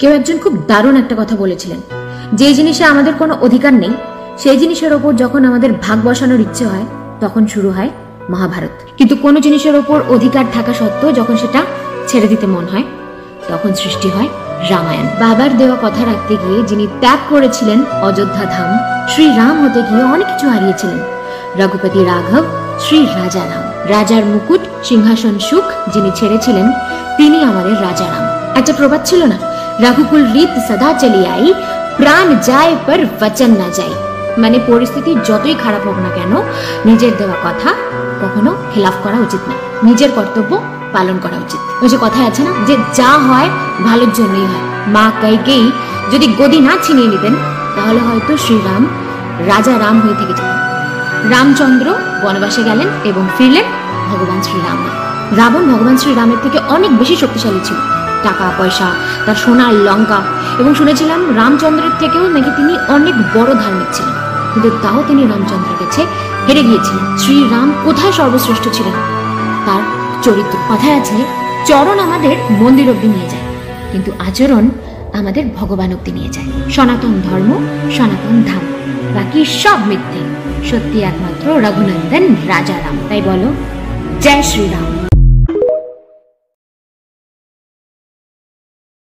কেউ একজন খুব দারুণ একটা কথা বলেছিলেন, যে জিনিসে আমাদের কোনো অধিকার নেই সেই জিনিসের ওপর যখন আমাদের ভাগ বসানোর ইচ্ছে হয় তখন শুরু হয় মহাভারত। কিন্তু কোনো জিনিসের ওপর অধিকার থাকা সত্ত্বেও যখন সেটা ছেড়ে দিতে মন হয় তখন সৃষ্টি হয় রামায়ণ। বাবার দেওয়া কথা রাখতে গিয়ে যিনি ত্যাগ করেছিলেন অযোধ্যা ধাম, শ্রী রাম হতে গিয়ে অনেক কিছু হারিয়েছিলেন। রঘুপতি রাঘব শ্রী রাজা রাম, রাজার মুকুট সিংহাসন সুখ যিনি ছেড়েছিলেন তিনি আমাদের রাজা রাম। একটা প্রবাদ ছিল না, রঘুকুল রীত সদা চলি আই, প্রাণ যায় পর বচন না যায়। মানে পরিস্থিতি যতই খারাপ হোক না কেন নিজের দেওয়া কথা কখনো খেলাফ করা উচিত না, নিজের কর্তব্য পালন করা উচিত। ওই যে কথায় আছে না যে যা হয় ভালোর জন্যই হয়। মা কইকেয়ী যদি গদি না ছিনিয়ে নিতেন তাহলে হয়তো শ্রীরাম রাজা রাম হয়ে থেকে যেতেন। রামচন্দ্র বনবাসে গেলেন এবং ফিরলেন ভগবান শ্রীরাম। রাবণ ভগবান শ্রীরামের থেকে অনেক বেশি শক্তিশালী ছিল, টাকা পয়সা, তার সোনার লঙ্কা, এবং শুনেছিলাম রামচন্দ্রের থেকেও নাকি তিনি অনেক বড় ধার্মিক ছিলেন, কিন্তু তাও তিনি রামচন্দ্রের কাছে হেরে গিয়েছিলেন। শ্রীরাম কোথায় সর্বশ্রেষ্ঠ ছিলেন? তার চরিত্র। কথায় আছে চরণ আমাদের মন্দির অব্দি নিয়ে যায়, কিন্তু আচরণ আমাদের ভগবান অব্দি নিয়ে যায়। সনাতন ধর্ম, সনাতন ধাম, বাকি সব মিথ্যে, সত্যি একমাত্র রঘুনন্দন রাজা রাম। তাই বলো জয় শ্রীরাম।